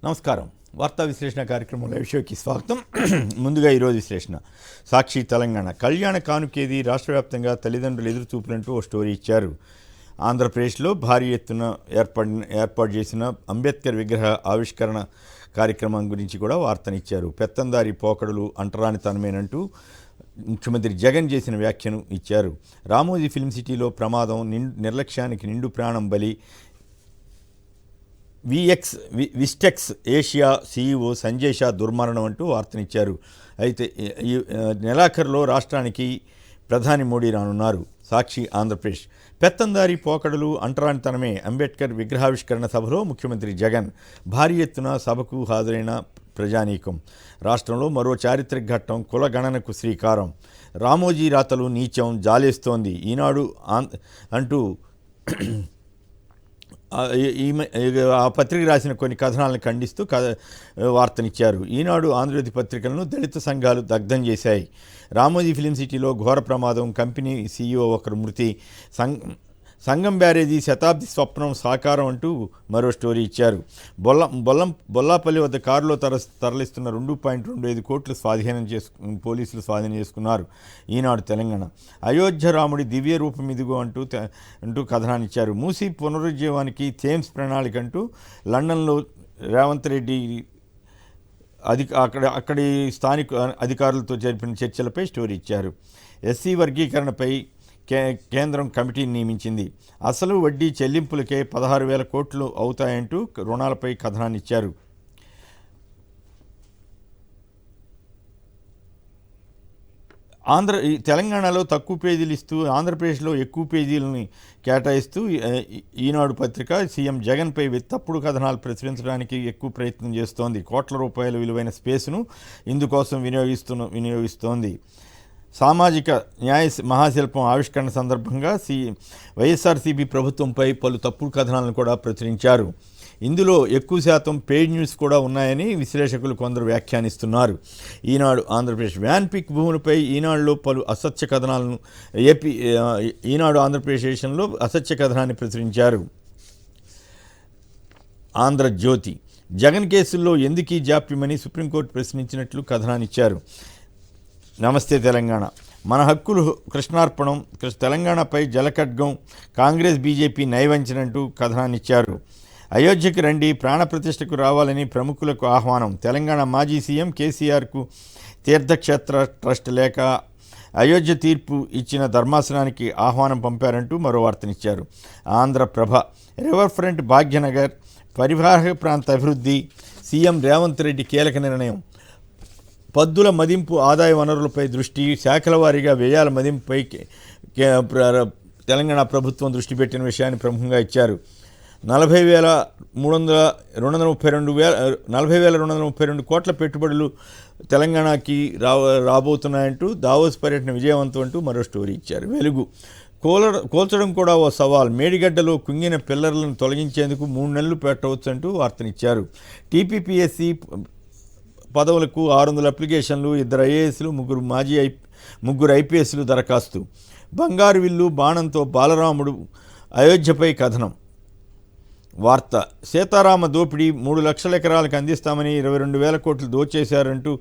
నమస్కారం. వార్తా విశ్లేషణ కార్యక్రమం లైవ్ షోకి స్వాగతం. ముందుగా ఈరోజు విశ్లేషణ. సాక్షి తెలంగాణ కళ్యాణ కానుకేది రాష్ట్ర వ్యాప్తంగా తల్లిదండ్రులు ఎదురుచూపులంటూ ఓ స్టోరీ ఇచ్చారు. ఆంధ్రప్రదేశ్లో భారీ ఎత్తున ఏర్పాటు చేసిన అంబేద్కర్ విగ్రహ ఆవిష్కరణ కార్యక్రమం గురించి కూడా వార్తనిచ్చారు. పెత్తందారి పోకడలు అంటరానితనమేనంటూ ముఖ్యమంత్రి జగన్ చేసిన వ్యాఖ్యను ఇచ్చారు. రామోజీ ఫిల్మ్ సిటీలో ప్రమాదం, నిర్లక్ష్యానికి నిండు ప్రాణం బలి, విస్టెక్స్ ఏషియా సీఈఓ సంజయ్ షా దుర్మరణం అంటూ వార్తనిచ్చారు. అయితే ఈ నెలాఖరులో రాష్ట్రానికి ప్రధాని మోడీ రానున్నారు. సాక్షి ఆంధ్రప్రదేశ్ పెత్తందారి పోకడలు అంటరానితనమే అంబేద్కర్ విగ్రహావిష్కరణ సభలో ముఖ్యమంత్రి జగన్. భారీ ఎత్తున సభకు హాజరైన ప్రజానీకం. రాష్ట్రంలో మరో చారిత్రక ఘట్టం, కులగణనకు శ్రీకారం. రామోజీ రాతలు నీచం, జాలేస్తోంది ఈనాడు అంటూ ఆ పత్రిక రాసిన కొన్ని కథనాలను ఖండిస్తూ వార్తనిచ్చారు. ఈనాడు, ఆంధ్రజ్యోతి పత్రికలను దళిత సంఘాలు దగ్ధం చేశాయి. రామోజీ ఫిలిం సిటీలో ఘోర ప్రమాదం, కంపెనీ సీఈఓ ఒకరు మృతి, సంగం బ్యారేజీ శతాబ్ది స్వప్నం సాకారం అంటూ మరో స్టోరీ ఇచ్చారు. బొల్లాపల్లి వద్ద కారులో తరలిస్తున్న 2.25 కోట్లు పోలీసులు స్వాధీనం చేసుకున్నారు. ఈనాడు తెలంగాణ అయోధ్య రాముడి దివ్య రూపం ఇదిగో అంటూ కథనాన్నిచ్చారు. మూసీ పునరుజ్జీవానికి థేమ్స్ ప్రణాళిక అంటూ లండన్లో రేవంత్ రెడ్డి అక్కడి స్థానిక అధికారులతో జరిపిన చర్చలపై స్టోరీ ఇచ్చారు. ఎస్సీ వర్గీకరణపై కేంద్రం కమిటీని నియమించింది. అసలు వడ్డీ చెల్లింపులకే 16,000 కోట్లు అవుతాయంటూ రుణాలపై కథనాన్నిచ్చారు. తెలంగాణలో తక్కువ పేజీలు ఇస్తూ ఆంధ్రప్రదేశ్లో ఎక్కువ పేజీలని కేటాయిస్తూ ఈనాడు పత్రిక సీఎం జగన్పై తప్పుడు కథనాలు ప్రచురించడానికి ఎక్కువ ప్రయత్నం చేస్తోంది. కోట్ల రూపాయల విలువైన స్పేస్ను ఇందుకోసం వినియోగిస్తోంది. సామాజిక న్యాయ మహాశిల్పం ఆవిష్కరణ సందర్భంగా వైఎస్ఆర్సీపీ ప్రభుత్వంపై పలు తప్పుడు కథనాలను కూడా ప్రచురించారు. ఇందులో ఎక్కువ శాతం పెయిడ్ న్యూస్ కూడా ఉన్నాయని విశ్లేషకులు కొందరు వ్యాఖ్యానిస్తున్నారు. ఈనాడు ఆంధ్రప్రదేశ్ వ్యాన్ పిక్ భూములపై ఈనాడులో పలు అసత్య కథనాలను ఈనాడు ఆంధ్రప్రదేశ్ దేశంలో అసత్య కథనాన్ని ప్రచురించారు. ఆంధ్రజ్యోతి జగన్ కేసుల్లో ఎందుకీ జాప్యమని సుప్రీంకోర్టు ప్రశ్నించినట్లు కథనాన్నిచ్చారు. నమస్తే తెలంగాణ మన హక్కులు కృష్ణార్పణం, తెలంగాణపై జలఖడ్గం, కాంగ్రెస్ బీజేపీ నైవంచనంటూ కథనాన్నిచ్చారు. అయోధ్యకు రండి, ప్రాణప్రతిష్ఠకు రావాలని ప్రముఖులకు ఆహ్వానం. తెలంగాణ మాజీ సీఎం కేసీఆర్కు తీర్థక్షేత్ర ట్రస్ట్ లేక అయోధ్య తీర్పు ఇచ్చిన ధర్మాసనానికి ఆహ్వానం పంపారంటూ మరో వార్తనిచ్చారు. ఆంధ్రప్రభ రివర్ ఫ్రంట్ భాగ్యనగర్ పరివాహక ప్రాంత అభివృద్ధి, సీఎం రేవంత్ రెడ్డి కీలక నిర్ణయం. పద్దుల మదింపు, ఆదాయ వనరులపై దృష్టి, శాఖల వారీగా వ్యయాల మదింపుపై తెలంగాణ ప్రభుత్వం దృష్టి పెట్టిన విషయాన్ని ప్రముఖంగా ఇచ్చారు. 40,232 కోట్ల పెట్టుబడులు తెలంగాణకి రాబోతున్నాయంటూ దావోస్ పర్యటన విజయవంతం అంటూ మరో స్టోరీ ఇచ్చారు. వెలుగు కోల్చడం కూడా ఓ సవాల్, మేడిగడ్డలో కుంగిన పిల్లర్లను తొలగించేందుకు 3 నెలలు పెట్టవచ్చు అంటూ వార్తనిచ్చారు. టీపీపీఎస్సీ పదవులకు 600 అప్లికేషన్లు, 2 ఐఏఎస్లు, 3 ఐపీఎస్లు దరఖాస్తు. బంగారు విల్లు బాణంతో బాలరాముడు అయోధ్యపై కథనం. వార్త సీతారామ దోపిడీ 3 లక్షల ఎకరాలకు అందిస్తామని 22,000 కోట్లు దోచేశారంటూ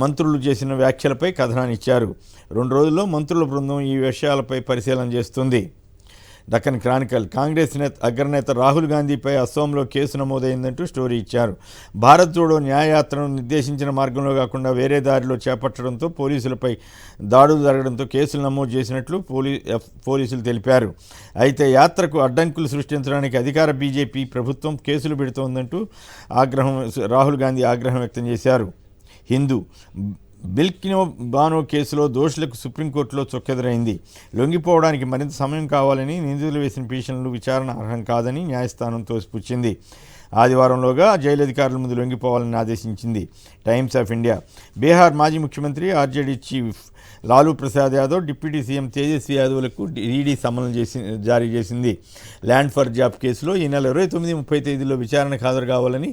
మంత్రులు చేసిన వ్యాఖ్యలపై కథనాన్నిచ్చారు. 2 రోజుల్లో మంత్రుల బృందం ఈ విషయాలపై పరిశీలన చేస్తుంది. దక్కన్ క్రానికల్ కాంగ్రెస్ అగ్రనేత రాహుల్ గాంధీపై అస్సాంలో కేసు నమోదైందంటూ స్టోరీ ఇచ్చారు. భారత్ జోడో న్యాయయాత్రను నిర్దేశించిన మార్గంలో కాకుండా వేరే దారిలో చేపట్టడంతో పోలీసులపై దాడులు జరగడంతో కేసులు నమోదు చేసినట్లు పోలీసులు తెలిపారు. అయితే యాత్రకు అడ్డంకులు సృష్టించడానికి అధికార బీజేపీ ప్రభుత్వం కేసులు పెడుతోందంటూ రాహుల్ గాంధీ ఆగ్రహం వ్యక్తం చేశారు. హిందూ బిల్కినో బానో కేసులో దోషులకు సుప్రీంకోర్టులో చొక్కెదురైంది. లొంగిపోవడానికి మరింత సమయం కావాలని, నిందితులు వేసిన పిటిషన్లు విచారణ అర్హం కాదని న్యాయస్థానం తోసిపుచ్చింది. ఆదివారంలోగా జైలు అధికారుల ముందు లొంగిపోవాలని ఆదేశించింది. టైమ్స్ ఆఫ్ ఇండియా బీహార్ మాజీ ముఖ్యమంత్రి RJD chief Lalu Prasad Yadav, deputy CM Tejashwi యాదవ్లకు ఈడీ సమన్లు జారీ చేసింది. ల్యాండ్ ఫర్ జాబ్ కేసులో ఈ నెల 29, 30 తేదీల్లో విచారణకు హాజరు కావాలని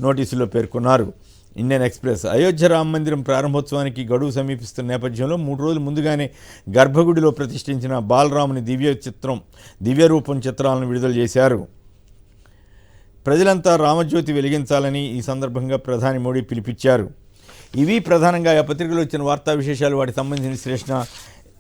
నోటీసులో పేర్కొన్నారు. ఇండియన్ ఎక్స్ప్రెస్ అయోధ్య రామ మందిరం ప్రారంభోత్సవానికి గడువు సమీపిస్తున్న నేపథ్యంలో 3 రోజులు ముందుగానే గర్భగుడిలో ప్రతిష్ఠించిన బాలరాముని దివ్య రూపం చిత్రాలను విడుదల చేశారు. ప్రజలంతా రామజ్యోతి వెలిగించాలని ఈ సందర్భంగా ప్రధాని మోడీ పిలిపించారు. ఇవి ప్రధానంగా ఆ పత్రికలో వచ్చిన వార్తా విశేషాలు, వాటికి సంబంధించిన విశ్లేషణ.